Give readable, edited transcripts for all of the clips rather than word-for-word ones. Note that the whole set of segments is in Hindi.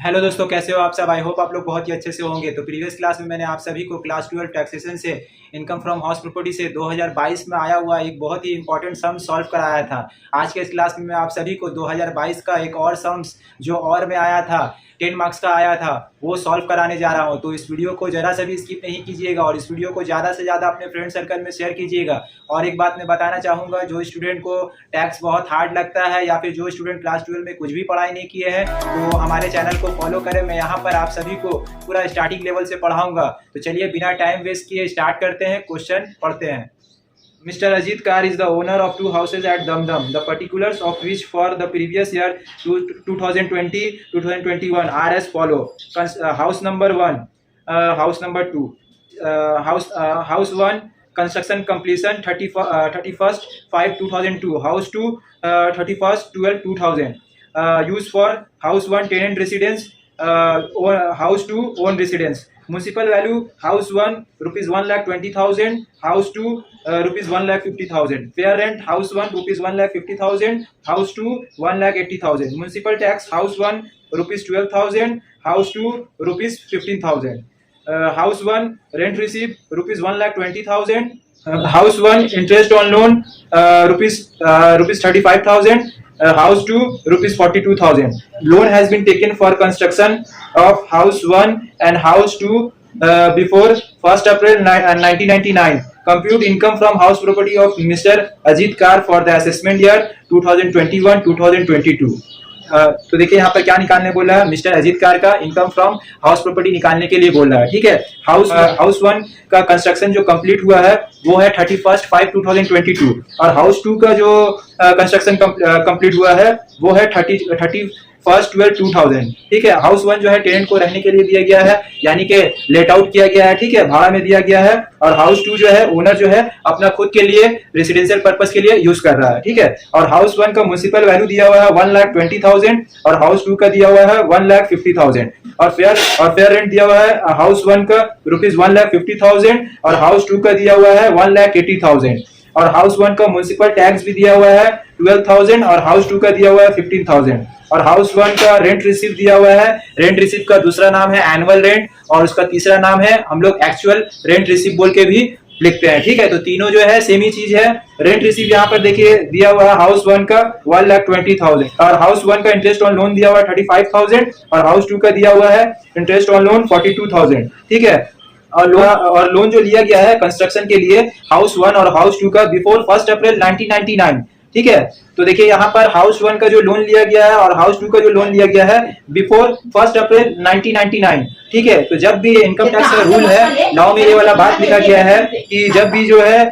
हेलो दोस्तों, कैसे हो आप सब। आई होप आप लोग बहुत ही अच्छे से होंगे। तो प्रीवियस क्लास में मैंने आप सभी को क्लास 12 टैक्सेशन से इनकम फ्रॉम हाउस प्रॉपर्टी से 2022 में आया हुआ एक बहुत ही इंपॉर्टेंट सम सॉल्व कराया था। आज के इस क्लास में मैं आप सभी को 2022 का एक और सम्स जो और में आया था 10 मार्क्स का आया था वो सॉल्व कराने जा रहा हूँ। तो इस वीडियो को ज़रा सा भी स्किप नहीं कीजिएगा और इस वीडियो को ज़्यादा से ज़्यादा अपने फ्रेंड सर्कल में शेयर कीजिएगा। और एक बात मैं बताना चाहूँगा, जो स्टूडेंट को टैक्स बहुत हार्ड लगता है या फिर जो स्टूडेंट क्लास 12 में कुछ भी पढ़ाई नहीं किए हैं तो हमारे चैनल को फॉलो करें। मैं यहाँ पर आप सभी को पूरा स्टार्टिंग लेवल से पढ़ाऊंगा। तो चलिए बिना टाइम वेस्ट किए स्टार्ट करते हैं, क्वेश्चन पढ़ते हैं। Mr. Ajit Kar is the owner of 2 houses at Damdam, the particulars of which for the previous year 2020-2021 are as follow. House number 1, house number 2, house 1 construction completion 31st 5 2002, house 2 31st 12 2000. Use for house 1 tenant residence, house 2 own residence. Municipal value house 1 rupees 1,20,000, house 2 rupees 1,50,000. Fair rent house 1 rupees 1,50,000, house 2 1,80,000. Municipal tax house 1 rupees 12,000, house 2 rupees 15,000. House 1 rent receipt rupees 1,20,000. House 1 interest on loan rupees 35,000. House 2 rupees 42,000. Loan has been taken for construction of house 1 and house 2 before 1st April 1999. Compute income from house property of Mr. Ajit Kar for the assessment year 2021-2022. तो देखिए यहाँ पर क्या निकालने बोला है, मिस्टर अजीत कार का इनकम फ्रॉम हाउस प्रॉपर्टी निकालने के लिए बोल रहा है। ठीक है, हाउस 1 का कंस्ट्रक्शन जो कंप्लीट हुआ है वो है 31st 5 2022 और हाउस 2 का जो कंस्ट्रक्शन कंप्लीट हुआ है वो है 31st 12 2000। ठीक है, हाउस 1 जो है टेनेंट को रहने के लिए दिया गया है, यानी कि लेट आउट किया गया है। ठीक है, भाड़ा में दिया गया है। और हाउस 2 जो है ओनर जो है अपना खुद के लिए रेसिडेंशियल पर्पस के लिए यूज कर रहा है। ठीक है, और हाउस 1 का म्युनिसिपल वैल्यू दिया हुआ है 1,20,000 और हाउस 2 का दिया हुआ है 1,50,000 और फेयर रेंट दिया हुआ है हाउस 1 का रुपीज 1,50,000 और हाउस 2 का दिया हुआ है 1,80,000 और हाउस 1 का म्युनिसिपल टैक्स भी दिया हुआ है 12,000 और हाउस 2 का दिया हुआ है 15,000 और हाउस 1 का रेंट रिसीव दिया हुआ है। रेंट रिसीव का दूसरा नाम है एनुअल रेंट और उसका तीसरा नाम है हम लोग एक्चुअल रेंट रिसीव बोल के भी लिखते हैं। ठीक है, तो तीनों जो है सेम ही चीज है। रेंट रिसीव यहाँ पर देखिए दिया हुआ है हाउस 1 का 1,20,000 और हाउस 1 का इंटरेस्ट ऑन लोन दिया हुआ है 35,000 और हाउस 2 का दिया हुआ है इंटरेस्ट ऑन लोन 42,000। ठीक है, और लोन जो लिया गया है कंस्ट्रक्शन के लिए हाउस 1 और हाउस 2 का बिफोर 1st अप्रैल 1999। ठीक है, तो देखिए यहाँ पर हाउस 1 का जो लोन लिया गया है और हाउस 2 का जो लोन लिया गया है बिफोर 1st अप्रैल 1999। ठीक है, तो जब भी इनकम टैक्स का रूल है लॉ में ये वाला बात लिखा गया है कि जब भी जो है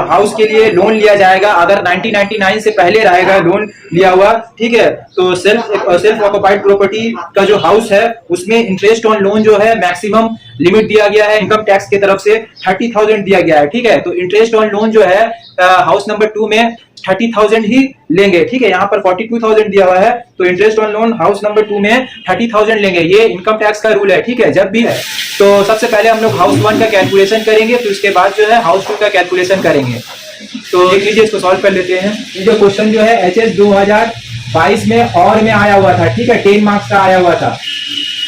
हाउस के लिए लोन लिया जाएगा अगर 1999 से पहले रहेगा लोन लिया हुआ, ठीक है, तो सेल्फ ऑक्युपाइड प्रॉपर्टी का जो हाउस है उसमें इंटरेस्ट ऑन लोन जो है मैक्सिमम लिमिट दिया गया है इनकम टैक्स की तरफ से 30,000 दिया गया है। ठीक है, तो इंटरेस्ट ऑन लोन जो है हाउस नंबर 2 में 30,000 ही लेंगे। ठीक है, यहाँ पर 42,000 दिया हुआ है तो interest on loan house number 2 में 30,000 लेंगे। ये इनकम टैक्स का रूल है। ठीक है, जब भी है तो सबसे पहले हम लोग हाउस 1 का कैलकुलेशन करेंगे फिर उसके बाद जो है हाउस 2 का कैलकुलेशन करेंगे। तो देख लीजिए, इसको सॉल्व कर लेते हैं। ये जो क्वेश्चन जो है HS 2022 में और में आया हुआ था। ठीक है, 10 मार्क्स का आया हुआ था।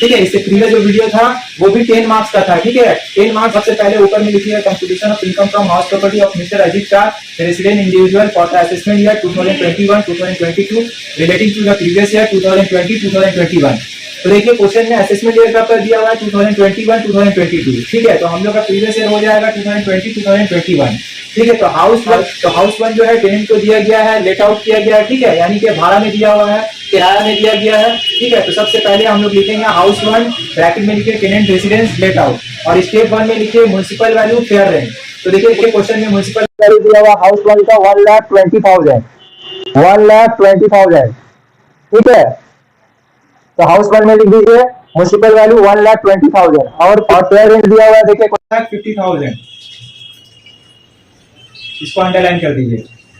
ठीक है, इससे प्रीवियस जो वीडियो था वो भी 10 मार्क्स का था। ठीक है, 10 मार्क्स सबसे पहले ऊपर में लिखिए computation of income from house property of mister Ajit Kar resident individual for the assessment year 2021-2022 relating to the previous year 2020-2021। तो देखिए क्वेश्चन में असेसमेंट ईयर का दिया हुआ है 2021-2022। ठीक है, तो हम लोग का प्रीवियस ईयर हो जाएगा 2020-2021। ठीक है, तो हाउस 1 जो है टेनेंट को दिया गया है, लेट आउट किया गया है। ठीक है, यानी कि भाड़ा में दिया हुआ है, किराया में दिया गया है। ठीक है, तो सबसे पहले हम लोग लिखेंगे हाउस 1 ब्रैकेट में लिखे टेनेंट रेसिडेंस लेट आउट और स्टेप 1 में लिखे म्युनिसिपल वैल्यू फेयर रेंट। तो देखिए क्वेश्चन में म्युनिसिपल वैल्यू दिया हुआ हाउस 1 का 1,20,000। ठीक है, तो हाउस 1 में लिख दीजिए म्युनिसिपल वैल्यू 1,20,000 और फेयर रेंट दिया हुआ है देखिए 50,000। इसको अंडरलाइन कर दीजिए।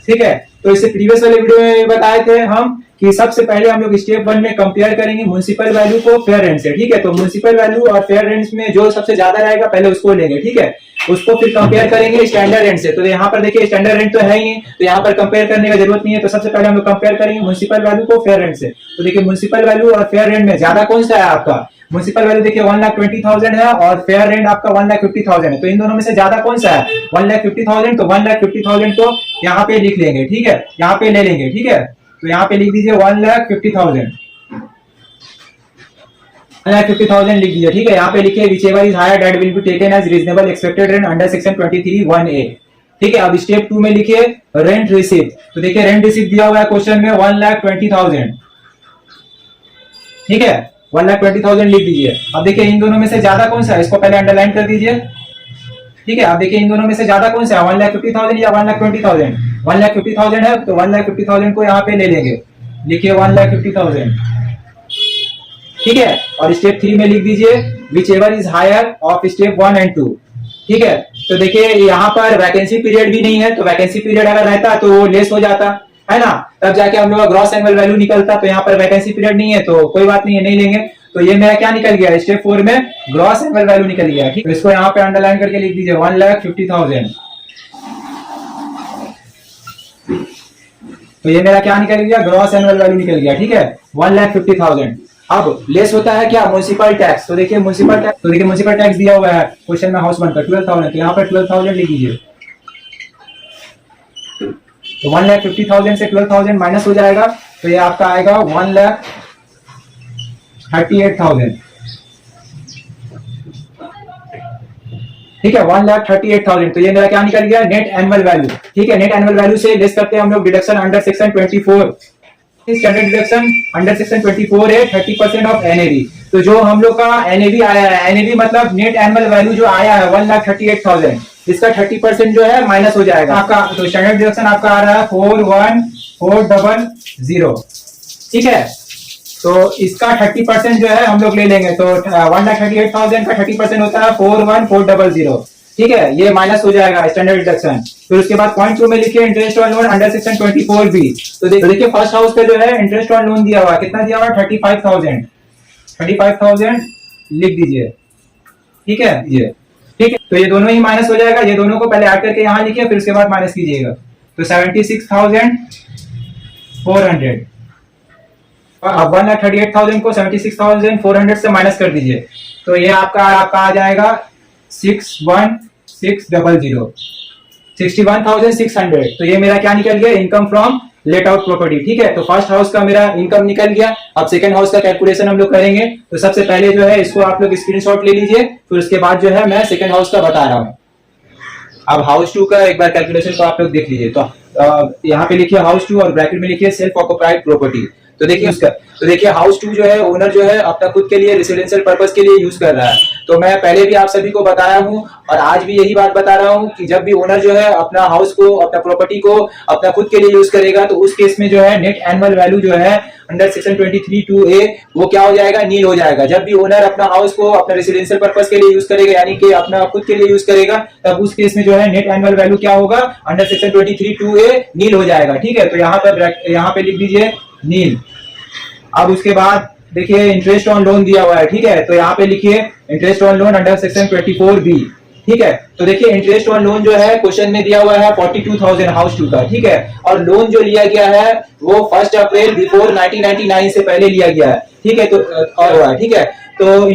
ठीक है, तो इससे प्रीवियस वाले वीडियो में बताए थे हम कि सबसे पहले हम लोग स्टेप 1 में कंपेयर करेंगे म्युनिसिपल वैल्यू को फेयर रेंट से, ठीक है। तो म्युनिसिपल वैल्यू और फेयर रेंट में जो सबसे ज्यादा रहेगा पहले उसको लेंगे, ठीक है। उसको फिर कंपेयर करेंगे स्टैंडर्ड रेंट से। तो यहाँ पर देखिए स्टैंडर्ड रेंट तो है ही, तो यहाँ पर कंपेयर करने का जरूरत नहीं है। तो सबसे पहले हम लोग कंपेयर करेंगे म्युनिसिपल वैल्यू को फेयर रेंट से। तो देखिए म्युनिसिपल वैल्यू और फेयर रेंट में ज्यादा कौन सा है आपका? म्युनिसिपल वैल्यू देखिए 1,20,000 है और फेयर रेंट आपका 1,50,000 है। तो इन दोनों में से ज्यादा कौन सा है? 1,50,000। तो 1,50,000 को यहाँ पे लिख लेंगे, ठीक है, यहाँ पे ले लेंगे, ठीक है। तो यहाँ पे लिख दीजिए 1,50,000, 1,50,000 लिख दीजिए, ठीक है। यहाँ पे लिखिए whichever is higher that will be taken as reasonable expected rent under section 23(1)(a), ठीक है। अब स्टेप 2 में लिखिए रेंट रिसीप्ट। तो देखिए रेंट रिसीप्ट दिया हुआ है क्वेश्चन में 1,20,000, ठीक है, 1,20,000 लिख दीजिए। अब देखिए इन दोनों में से ज्यादा कौन सा है, इसको पहले अंडरलाइन कर दीजिए, ठीक है। अब देखिए इन दोनों में से ज्यादा कौन सा है, 1,50,000 या 1,20,000? 1,50,000 है, तो 1,50,000 को यहाँ पे ले लेंगे, लिखिए 1,50,000, ठीक है। और स्टेप 3 में लिख दीजिए whichever is higher of step 1 and 2, ठीक है। तो देखिए यहाँ पर वैकेंसी पीरियड भी नहीं है, तो वैकेंसी पीरियड अगर रहता तो वो लेस हो जाता है ना, तब जाके हम लोग का ग्रॉस एनुअल वैल्यू निकलता। तो यहाँ पर वैकेंसी पीरियड नहीं है तो कोई बात नहीं है, नहीं लेंगे। तो ये मेरा क्या निकल गया, स्टेप 4 में ग्रॉस एनुअल वैल्यू निकल गया, ठीक है। इसको यहाँ पे अंडरलाइन करके लिख दीजिए 1,50,000। तो ये मेरा क्या निकल गया, ग्रॉस एनुअल वैल्यू निकल गया, ठीक है, 1,50,000। अब लेस होता है क्या, म्युनिसिपल टैक्स। तो देखिए म्युनिसिपल टैक्स दिया हुआ है क्वेश्चन में हाउस 1 का 12,000। तो यहाँ पर 12,000 लिख दीजिए। तो 1,50,000 से 12,000 माइनस हो जाएगा, तो ये आपका आएगा 1,38,000, ठीक है, 1,38,000। तो ये मेरा क्या निकल गया, नेट एनुअल वैल्यू, ठीक है। नेट एनुअल वैल्यू से लेस करते हैं हम लोग deduction under section 24। Standard deduction under section 24 है 30% ऑफ एनएवी। तो जो हम लोग का एनएवी आया है, एनएवी मतलब नेट एनुअल वैल्यू जो आया है 1,38,000, इसका 30% जो है माइनस हो जाएगा आपका। तो स्टैंडर्ड डिडक्शन आपका आ रहा है 41,400, ठीक है। तो इसका 30% जो है हम लोग ले लेंगे। तो 1,38,000 का 30% होता है 41,400, ठीक है। ये माइनस हो जाएगा स्टैंडर्ड डिडक्शन। फिर उसके बाद पॉइंट 2 में लिखिए interest on loan under section 24B। तो देखिए फर्स्ट हाउस पे जो है इंटरेस्ट ऑन लोन दिया हुआ है, कितना दिया हुआ है, 35,000 लिख दीजिए, ठीक है, ये ठीक है। तो ये दोनों ही माइनस हो जाएगा, ये दोनों को पहले ऐड करके यहाँ लिखिए, फिर उसके बाद माइनस कीजिएगा। तो 76,400। अब 1,38,000 को 76,400 से माइनस कर दीजिए, तो ये आपका आ जाएगा 61,600। तो ये मेरा क्या निकल गया, income from let out property, ठीक है। तो फर्स्ट हाउस का मेरा इनकम निकल गया। अब सेकंड हाउस का कैलकुलेशन हम लोग करेंगे। तो सबसे पहले जो है इसको आप लोग स्क्रीनशॉट ले लीजिए, फिर उसके बाद जो है मैं सेकंड हाउस का बता रहा हूँ। अब हाउस 2 का एक बार कैलकुलेशन को आप लोग देख लीजिए। तो यहाँ पे लिखिए हाउस 2 और ब्रैकेट में लिखिए सेल्फ ऑक्युपाइड प्रॉपर्टी। तो देखिए हाउस 2 जो है ओनर जो है अपना खुद के लिए रेसिडेंशियल पर्पस के लिए यूज कर रहा है। तो मैं पहले भी आप सभी को बताया हूं और आज भी यही बात बता रहा हूं कि जब भी ओनर जो है अपना हाउस को, अपना प्रॉपर्टी को अपना खुद के लिए यूज करेगा, तो उस केस में जो है नेट एनुअल वैल्यू जो है अंडर सेक्शन 23(2)(a) वो क्या हो जाएगा, नील हो जाएगा। जब भी ओनर अपना हाउस को अपना रेसिडेंशियल पर्पस के लिए यूज करेगा, यानी कि अपना खुद के लिए यूज करेगा, तब उस केस में जो है नेट एनुअल वैल्यू क्या होगा, अंडर सेक्शन 23(2)(a) नील हो जाएगा, ठीक है। तो यहाँ पे लिख दीजिए नील। अब उसके बाद देखिए इंटरेस्ट ऑन लोन दिया हुआ है, ठीक है। तो यहाँ पे लिखिए interest on loan under section 24B, ठीक है। तो देखिए इंटरेस्ट ऑन लोन जो है क्वेश्चन में दिया हुआ है 42,000 हाउस 2 का, ठीक है। और लोन जो लिया गया है वो 1 अप्रैल बिफोर 1999 से पहले लिया गया है, ठीक है। तो और हुआ है, ठीक है। तो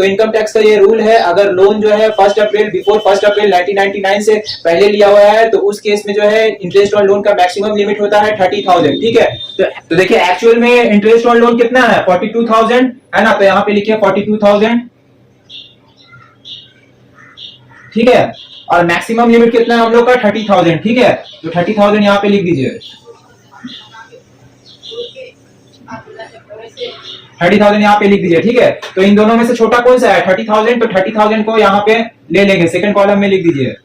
इनकम टैक्स का ये रूल है, अगर लोन जो है 1 अप्रैल बिफोर 1 अप्रैल 1999 से पहले लिया हुआ है, तो उस केस में जो है इंटरेस्ट ऑन लोन का मैक्सिमम लिमिट होता है 30,000, ठीक है। तो देखिए एक्चुअल में इंटरेस्ट ऑन लोन कितना है, 42,000 है ना। तो यहाँ पे लिखिए 42,000, ठीक है। और मैक्सिमम लिमिट कितना है हम लोग का, 30,000, ठीक है। तो 30,000 यहाँ पे लिख दीजिए, 30,000 यहाँ पे लिख दीजिए, ठीक है। तो इन दोनों में से छोटा कौन सा है, 30,000। तो 30,000 को यहाँ पे ले लेंगे, सेकंड कॉलम में लिख दीजिए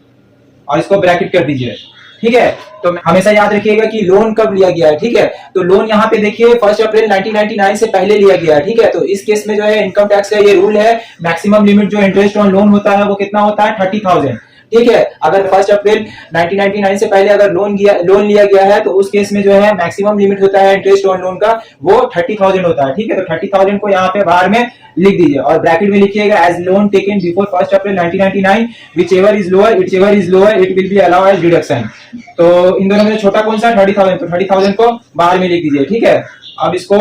और इसको ब्रैकेट कर दीजिए, ठीक है। तो हमेशा याद रखिएगा कि लोन कब लिया गया है, ठीक है। तो लोन यहाँ पे देखिए 1 अप्रैल 1999 से पहले लिया गया है, ठीक है। तो इस केस में जो है इनकम टैक्स का ये रूल है, मैक्सिमम लिमिट जो इंटरेस्ट ऑन लोन होता है वो कितना होता है, 30,000, ठीक है। अगर 1 अप्रैल 1999 से पहले अगर लोन लिया गया है तो उस केस में जो है मैक्सिमम लिमिट होता है इंटरेस्ट ऑन लोन का, वो 30,000 होता है। ठीक है, तो 30,000 को यहाँ पे बाहर में लिख दीजिए और ब्रैकेट में लिखिएगा as loan taken before 1 April 1999 whichever is lower it will be allowed as deduction। तो इन दोनों में से छोटा कौन सा 30,000, तो 30,000 को बाहर में लिख दीजिए। ठीक है, अब इसको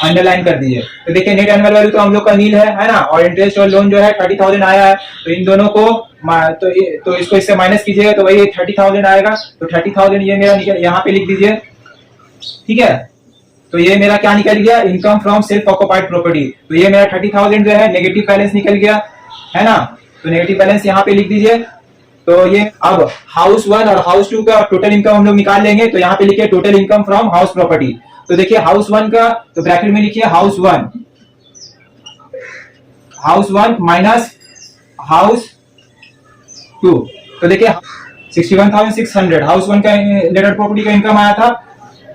अंडरलाइन कर दीजिए। तो देखिए नेट एनुअल वैल्यू तो हम लोग का नील है ना, और इंटरेस्ट और लोन जो है 30,000 आया है, तो इन दोनों को तो इसको इससे माइनस कीजिएगा तो वही 30,000 आएगा। तो 30,000 ये मेरा निकल, यहाँ पे लिख दीजिए। ठीक है, तो ये मेरा क्या निकल गया, income from self occupied property. तो ये मेरा 30,000 जो है नेगेटिव बैलेंस निकल गया है ना, तो नेगेटिव बैलेंस यहाँ पे लिख दीजिए। तो ये अब हाउस 1 और हाउस 2 का टोटल इनकम हम लोग निकाल लेंगे। तो यहाँ पे लिखिए total income from house property. तो देखिए हाउस 1 का, तो ब्रैकेट में लिखिए हाउस 1 माइनस हाउस 2। तो देखिए 61,600 हाउस 1 का लेटेड प्रॉपर्टी का इनकम आया था।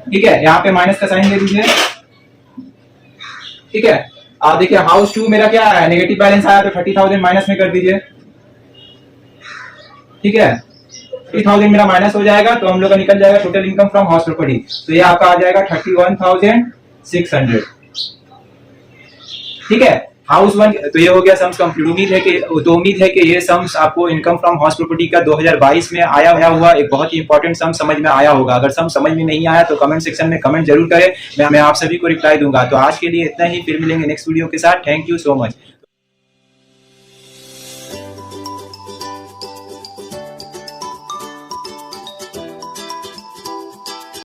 ठीक है, यहाँ पे माइनस का साइन दे दीजिए। ठीक है, आप देखिए हाउस 2 मेरा क्या है, नेगेटिव बैलेंस आया, तो 30,000 माइनस में कर दीजिए। ठीक है, 30,000 मेरा माइनस हो जाएगा, तो हम लोग का निकल जाएगा total income from house property. तो ये आपका आ जाएगा 31,600। ठीक है, हाउस 1 तो ये हो गया सम्स कंप्लीट। उम्मीद है कि ये सम्स आपको इनकम फ्रॉम हाउस प्रॉपर्टी का 2022 में आया हुआ एक बहुत ही इंपॉर्टेंट सम समझ में आया होगा। अगर सम समझ में नहीं आया तो कमेंट सेक्शन में कमेंट जरूर करें, मैं आप सभी को रिप्लाई दूंगा। तो आज के लिए इतना ही, फिर मिलेंगे नेक्स्ट वीडियो के साथ। Thank you so much.